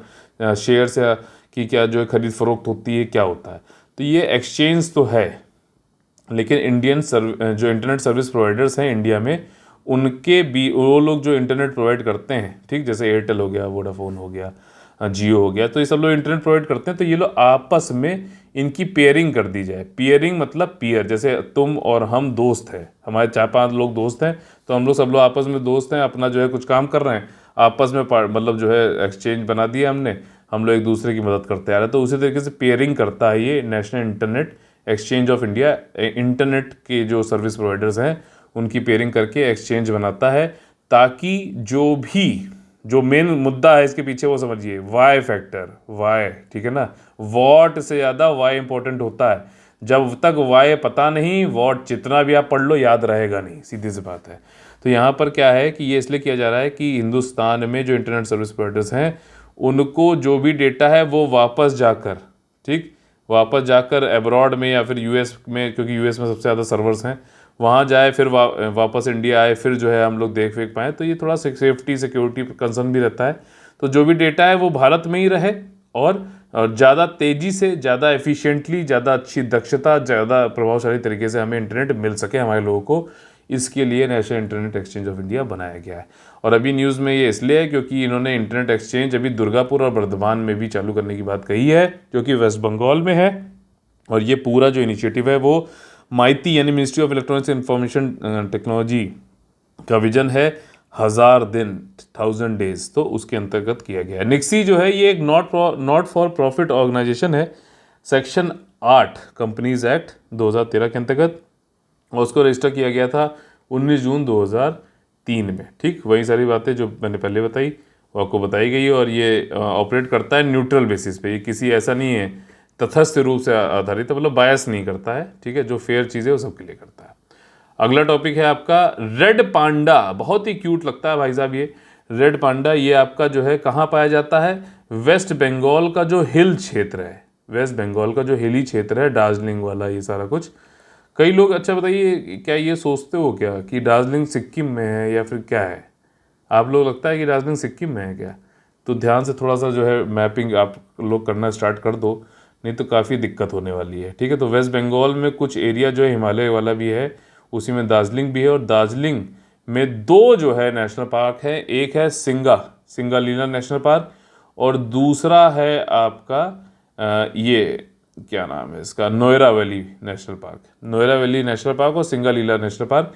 शेयर्स या की क्या जो है खरीद फरोख्त होती है, क्या होता है। तो ये एक्सचेंज तो है, लेकिन जो इंटरनेट सर्विस प्रोवाइडर्स हैं इंडिया में, उनके भी वो लोग जो इंटरनेट प्रोवाइड करते हैं, ठीक, जैसे एयरटेल हो गया, वोडाफोन हो गया, जियो हो गया, तो ये सब लोग इंटरनेट प्रोवाइड करते हैं। तो ये लोग आपस में इनकी पेयरिंग कर दी जाए। पेयरिंग मतलब पीयर, जैसे तुम और हम दोस्त हैं, हमारे 4-5 लोग दोस्त हैं, तो हम लोग सब लोग आपस में दोस्त हैं, अपना जो है कुछ काम कर रहे हैं आपस में, मतलब जो है एक्सचेंज बना दिया हमने, हम लोग एक दूसरे की मदद करते आ रहे हैं। तो उसी तरीके से पेयरिंग करता है ये national internet exchange of India. Internet के जो सर्विस प्रोवाइडर्स हैं उनकी पेयरिंग करके एक्सचेंज बनाता है, ताकि जो मेन मुद्दा है इसके पीछे वो समझिए, वाई फैक्टर, वाई, ठीक है ना, वॉट से ज़्यादा वाई इंपॉर्टेंट होता है। जब तक वाई पता नहीं, वॉट जितना भी आप पढ़ लो याद रहेगा नहीं, सीधी सी बात है। तो यहाँ पर क्या है कि ये इसलिए किया जा रहा है कि हिंदुस्तान में जो इंटरनेट सर्विस प्रोवाइडर्स हैं उनको जो भी डेटा है वो वापस जाकर, ठीक, वापस जाकर अब्रॉड में या फिर यूएस में, क्योंकि यूएस में सबसे ज़्यादा सर्वर्स हैं, वहाँ जाए, फिर वापस इंडिया आए, फिर जो है हम लोग देख वेख पाएँ। तो ये थोड़ा सेफ्टी सिक्योरिटी कंसर्न भी रहता है। तो जो भी डेटा है वो भारत में ही रहे, और ज़्यादा तेज़ी से, ज़्यादा एफिशिएंटली, ज़्यादा अच्छी दक्षता, ज़्यादा प्रभावशाली तरीके से हमें इंटरनेट मिल सके हमारे लोगों को, इसके लिए national internet exchange of India बनाया गया है। और अभी न्यूज़ में ये इसलिए है क्योंकि इन्होंने इंटरनेट एक्सचेंज अभी दुर्गापुर और बर्धमान में भी चालू करने की बात कही है, जो कि वेस्ट बंगाल में है। और ये पूरा जो इनिशिएटिव है वो माइती यानी ministry of electronics and information technology का विजन है 1000 दिन, 1000 डेज, तो उसके अंतर्गत किया गया है। निक्सी जो है ये एक नॉट फॉर प्रॉफिट ऑर्गेनाइजेशन है, सेक्शन 8 कंपनीज एक्ट 2013 के अंतर्गत, और उसको रजिस्टर किया गया था 19 जून 2003 में, ठीक। वही सारी बातें जो मैंने पहले बताई वो आपको बताई गई है। और ये ऑपरेट करता है न्यूट्रल बेसिस पे, ये किसी ऐसा नहीं है तटस्थ रूप से आधारित है, मतलब बायस नहीं करता है, ठीक है। जो फेयर चीज़ है वो सबके लिए करता है। अगला टॉपिक है आपका रेड पांडा। बहुत ही क्यूट लगता है भाई साहब ये रेड पांडा। ये आपका जो है कहाँ पाया जाता है, वेस्ट बंगाल का जो हिल क्षेत्र है, वेस्ट बंगाल का जो हिली क्षेत्र है, दार्जिलिंग वाला, ये सारा कुछ। कई लोग, अच्छा बताइए, क्या ये सोचते हो क्या कि दार्जिलिंग सिक्किम में है या फिर क्या है? आप लोग लगता है कि दार्जिलिंग सिक्किम में है क्या? तो ध्यान से थोड़ा सा जो है मैपिंग आप लोग करना स्टार्ट कर दो, नहीं तो काफ़ी दिक्कत होने वाली है, ठीक है। तो वेस्ट बंगाल में कुछ एरिया जो है हिमालय वाला भी है, उसी में दार्जिलिंग भी है। और दार्जिलिंग में 2 जो है नेशनल पार्क है, एक है सिंगालीला नेशनल पार्क, और दूसरा है आपका ये क्या नाम है इसका, Neora valley national park. Neora valley national park और सिंगालीला नेशनल पार्क,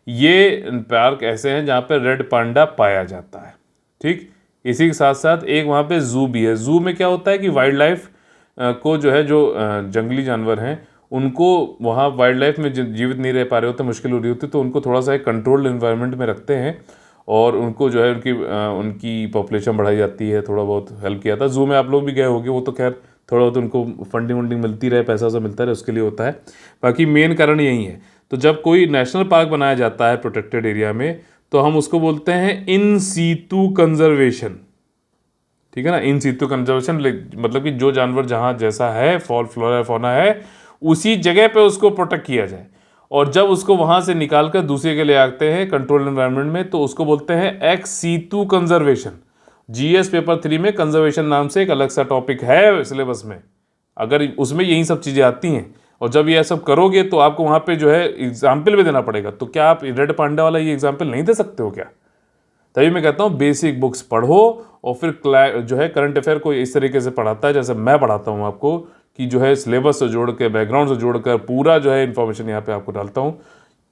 ये पार्क ऐसे हैं जहाँ पे रेड पांडा पाया जाता है, ठीक। इसी के साथ साथ एक वहाँ पे जू भी है। जू में क्या होता है कि वाइल्ड लाइफ को जो है, जो जंगली जानवर हैं उनको वहाँ वाइल्ड लाइफ में जीवित नहीं रह पा रहे होते, मुश्किल हो रही होती, तो उनको थोड़ा सा एक कंट्रोल्ड इन्वायरमेंट में रखते हैं, और उनको जो है उनकी पॉपुलेशन बढ़ाई जाती है। थोड़ा बहुत हेल्प किया था। जू में आप लोग भी गए होंगे, वो तो खैर थोड़ा बहुत उनको फंडिंग वंडिंग मिलती रहे, पैसा वैसा मिलता रहे, उसके लिए होता है। बाकी मेन कारण यही है। तो जब कोई नेशनल पार्क बनाया जाता है प्रोटेक्टेड एरिया में, तो हम उसको बोलते हैं इन सीटू कंजर्वेशन, ठीक है ना। इन सीटू कंजर्वेशन मतलब कि जो जानवर जहाँ जैसा है, फ्लोरा फौना है, उसी जगह पे उसको प्रोटेक्ट किया जाए। और जब उसको वहाँ से निकाल कर दूसरे के ले आते हैं कंट्रोल एनवायरनमेंट में, तो उसको बोलते हैं ex situ conservation. GS paper 3 में कंजर्वेशन नाम से एक अलग सा टॉपिक है सिलेबस में, अगर उसमें यही सब चीज़ें आती हैं। और जब ये सब करोगे तो आपको वहाँ पे जो है एग्जाम्पल भी देना पड़ेगा। तो क्या आप रेड पांडा वाला ये एग्जाम्पल नहीं दे सकते हो क्या? तभी मैं कहता हूँ बेसिक बुक्स पढ़ो, और फिर जो है करंट अफेयर को इस तरीके से पढ़ाता है जैसे मैं पढ़ाता हूँ आपको, कि जो है सिलेबस से जोड़ के, बैकग्राउंड से जोड़कर पूरा जो है इन्फॉर्मेशन यहाँ पे आपको डालता हूँ।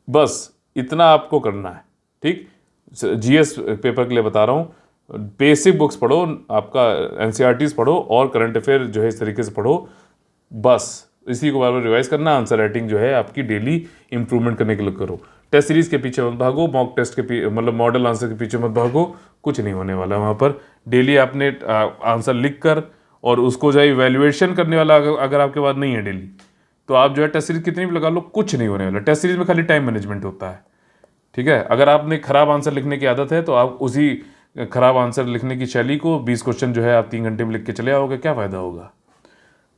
बस इतना आपको करना है, ठीक। जीएस पेपर के लिए बता रहा हूँ, बेसिक बुक्स पढ़ो, आपका एनसीईआरटीज पढ़ो, और करंट अफेयर जो है इस तरीके से पढ़ो। बस इसी को बार बार रिवाइज करना। आंसर राइटिंग जो है आपकी डेली इंप्रूवमेंट करने के लिए करो। टेस्ट सीरीज के पीछे मत भागो, मॉक टेस्ट के मतलब मॉडल आंसर के पीछे मत भागो, कुछ नहीं होने वाला वहाँ पर। डेली आपने आंसर लिख कर, और उसको जो है इवेल्युएशन करने वाला अगर आपके पास नहीं है डेली, तो आप जो है टेस्ट सीरीज कितनी भी लगा लो, कुछ नहीं होने वाला। टेस्ट सीरीज में खाली टाइम मैनेजमेंट होता है, ठीक है। अगर आपने खराब आंसर लिखने की आदत है, तो आप उसी खराब आंसर लिखने की शैली को 20 क्वेश्चन जो है आप 3 घंटे में लिख के चले आओगे, क्या फ़ायदा होगा?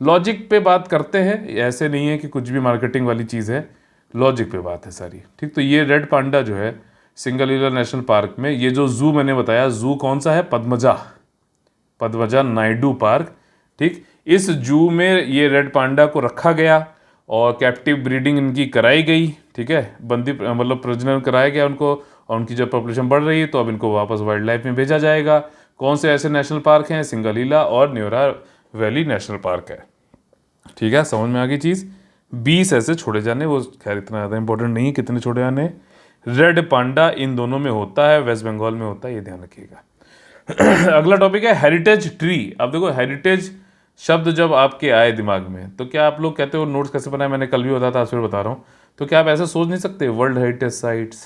लॉजिक पे बात करते हैं, ऐसे नहीं है कि कुछ भी मार्केटिंग वाली चीज़ है, लॉजिक पे बात है सारी, ठीक। तो ये रेड पांडा जो है सिंगालीला नेशनल पार्क में, ये जो जू मैंने बताया, जू कौन सा है? पद्मजा, पद्मजा नायडू पार्क। ठीक, इस जू में ये रेड पांडा को रखा गया और कैप्टिव ब्रीडिंग इनकी कराई गई। ठीक है, बंदी मतलब प्रजनन कराया गया उनको, और उनकी जब पॉपुलेशन बढ़ रही है तो अब इनको वापस वाइल्ड लाइफ में भेजा जाएगा। कौन से ऐसे नेशनल पार्क हैं? सिंगलीला और न्योरा वैली नेशनल पार्क है। ठीक है, समझ में आ गई चीज़। 20 ऐसे छोड़े जाने, वो खैर इतना ज़्यादा इंपॉर्टेंट नहीं है कितने छोड़े जाने। रेड पांडा इन दोनों में होता है, वेस्ट बंगाल में होता है, ये ध्यान रखिएगा। अगला टॉपिक है हेरिटेज ट्री। अब देखो, हेरिटेज शब्द जब आपके आए दिमाग में तो क्या आप लोग कहते हो नोट्स कैसे बनाए? मैंने कल भी बताया था, आज फिर बता रहा हूँ। तो क्या आप ऐसे सोच नहीं सकते वर्ल्ड हेरिटेज साइट्स?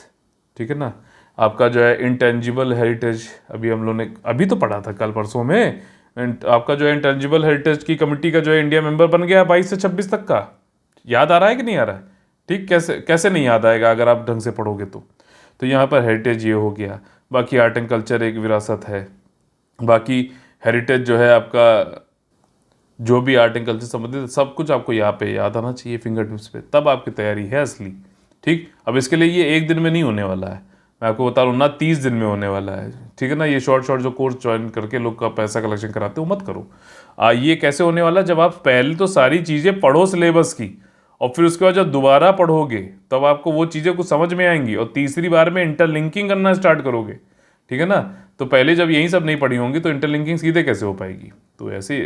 ठीक है ना, आपका जो है इंटेंजिबल हेरिटेज, अभी हम लोग ने अभी तो पढ़ा था कल परसों में, आपका जो है इंटेंजिबल हेरिटेज की कमेटी का जो है इंडिया मेंबर बन गया 22 से 26 तक का। याद आ रहा है कि नहीं आ रहा है? ठीक, कैसे कैसे नहीं याद आएगा अगर आप ढंग से पढ़ोगे तो यहाँ पर हेरिटेज ये हो गया। बाकी आर्ट एंड कल्चर एक विरासत है। बाकी हेरिटेज जो है आपका, जो भी आर्ट एंड कल्चर संबंधित सब कुछ आपको यहाँ पे याद आना चाहिए फिंगर टिप्स पे, तब आपकी तैयारी है असली। ठीक, अब इसके लिए ये एक दिन में नहीं होने वाला है, मैं आपको बता रहा हूँ ना, 30 दिन में होने वाला है। ठीक है ना, ये शॉर्ट शॉर्ट जो कोर्स ज्वाइन करके लोग का पैसा कलेक्शन कराते हो मत करो। ये कैसे होने वाला है? जब आप पहले तो सारी चीज़ें पढ़ो सिलेबस की, और फिर उसके बाद जब दोबारा पढ़ोगे तब आपको वो चीज़ें कुछ समझ में आएंगी, और तीसरी बार में इंटरलिंकिंग करना स्टार्ट करोगे। ठीक है ना, तो पहले जब यही सब नहीं पढ़ी होंगी तो इंटरलिंकिंग सीधे कैसे हो पाएगी? तो ऐसे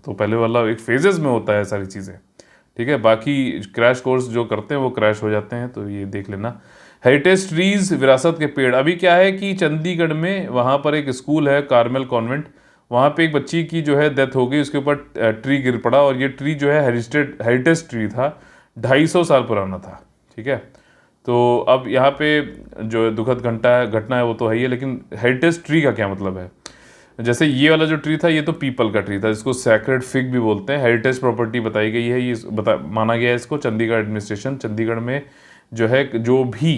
तो पहले वाला एक फेजेस में होता है सारी चीज़ें। ठीक है, बाकी क्रैश कोर्स जो करते हैं वो क्रैश हो जाते हैं, तो ये देख लेना। हेरिटेज ट्रीज, विरासत के पेड़। अभी क्या है कि चंडीगढ़ में वहाँ पर एक स्कूल है कार्मेल कॉन्वेंट, वहाँ पे एक बच्ची की जो है डेथ हो गई, उसके ऊपर ट्री गिर पड़ा, और ये ट्री जो है हेरिटेज ट्री था, 250 साल पुराना था। ठीक है, तो अब यहाँ पे जो दुखद घटना है वो तो है ही है, लेकिन हेरिटेज ट्री का क्या मतलब है? जैसे ये वाला जो ट्री था ये तो पीपल का ट्री था, जिसको सैक्रेड फिग भी बोलते हैं। हेरिटेज प्रॉपर्टी बताई गई है, ये माना गया है इसको। चंडीगढ़ एडमिनिस्ट्रेशन, चंडीगढ़ में जो है जो भी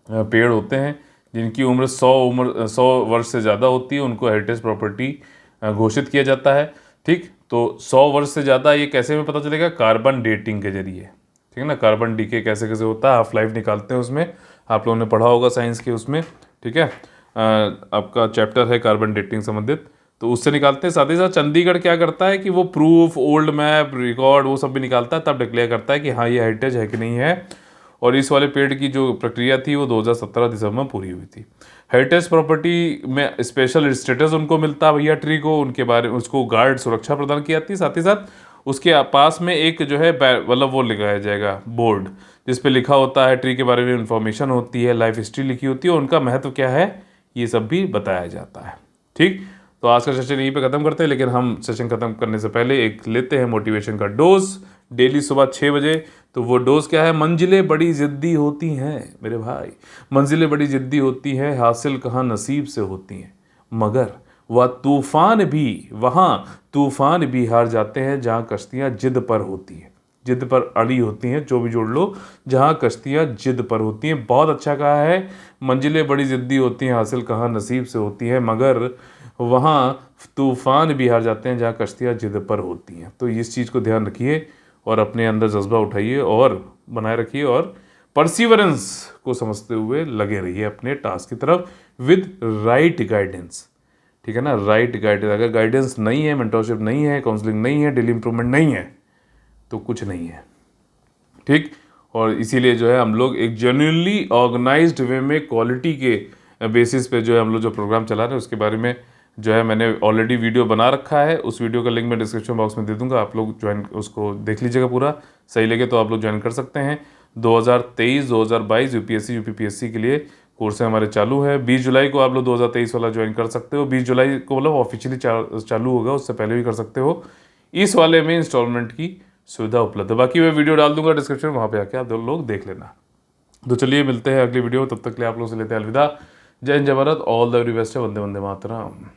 पेड़ होते हैं जिनकी उम्र 100 वर्ष से ज़्यादा होती है उनको हेरिटेज प्रॉपर्टी घोषित किया जाता है। ठीक, तो 100 वर्ष से ज़्यादा ये कैसे में पता चलेगा? कार्बन डेटिंग के जरिए। ठीक है ना, कार्बन डीके कैसे कैसे होता है, हाफ लाइफ निकालते हैं उसमें, आप लोगों ने पढ़ा होगा साइंस के उसमें। ठीक है, आपका चैप्टर है कार्बन डेटिंग संबंधित, तो उससे निकालते हैं। साथ ही साथ चंडीगढ़ क्या करता है कि वो प्रूफ, ओल्ड मैप, रिकॉर्ड वो सब भी निकालता है, तब डिक्लेयर करता है कि हाँ ये हेरिटेज है कि नहीं है। और इस वाले पेड़ की जो प्रक्रिया थी वो 2017 दिसंबर में पूरी हुई थी। हेरिटेज प्रॉपर्टी में स्पेशल स्टेटस उनको मिलता है भैया ट्री को, उनके बारे में उसको गार्ड सुरक्षा प्रदान की जाती है। साथ ही साथ उसके पास में एक जो है मतलब वो लगाया जाएगा बोर्ड, जिस पे लिखा होता है ट्री के बारे में इंफॉर्मेशन होती है, लाइफ हिस्ट्री लिखी होती है, उनका महत्व क्या है ये सब भी बताया जाता है। ठीक, तो आज का सेशन यहीं पे ख़त्म करते हैं, लेकिन हम सेशन ख़त्म करने से पहले एक लेते हैं मोटिवेशन का डोज, डेली सुबह 6 बजे। तो वो डोज क्या है? मंजिलें बड़ी ज़िद्दी होती हैं मेरे भाई, मंजिलें बड़ी ज़िद्दी होती हैं, हासिल कहाँ नसीब से होती हैं, मगर वह तूफान भी हार जाते हैं जहाँ कश्तियाँ जिद पर होती हैं, जिद पर अड़ी होती हैं, जो भी जोड़ लो, जहाँ कश्तियाँ जिद पर होती हैं। बहुत अच्छा कहा है, मंजिलें बड़ी ज़िद्दी होती हैं, हासिल कहाँ नसीब से होती है, मगर वहाँ तूफान भी हार जाते हैं जहाँ कश्तियाँ जिद पर होती हैं। तो इस चीज़ को ध्यान रखिए और अपने अंदर जज्बा उठाइए और बनाए रखिए, और परसिवरेंस को समझते हुए लगे रहिए अपने टास्क की तरफ विद राइट गाइडेंस। ठीक है ना, राइट गाइडेंस। अगर गाइडेंस नहीं है, मेंटरशिप नहीं है, काउंसलिंग नहीं है, डेली इंप्रूवमेंट नहीं है, तो कुछ नहीं है। ठीक, और इसीलिए जो है हम लोग एक जेन्युइनली ऑर्गेनाइज्ड वे में क्वालिटी के बेसिस पे जो है हम लोग जो प्रोग्राम चला रहे हैं उसके बारे में जो है मैंने ऑलरेडी वीडियो बना रखा है। उस वीडियो का लिंक मैं डिस्क्रिप्शन बॉक्स में दे दूंगा, आप लोग ज्वाइन उसको देख लीजिएगा, पूरा सही लगे तो आप लोग ज्वाइन कर सकते हैं। 2023-2022 यूपीएससी यूपीपीएससी के लिए कोर्स हमारे चालू है। 20 जुलाई को आप लोग 2023 वाला ज्वाइन कर सकते हो। 20 जुलाई को मतलब ऑफिशियली चालू होगा, उससे पहले भी कर सकते हो। इस वाले में इंस्टॉलमेंट की सुविधा उपलब्ध है। बाकी मैं वीडियो डाल दूंगा डिस्क्रिप्शन, वहाँ पे आके आप लोग देख लेना। तो चलिए मिलते हैं अगली वीडियो, तब तक के लिए आप लोग से लेते हैं अलविदा। जय हिंद, जय Bharat, all the very best है। वंदे वंदे मातरम।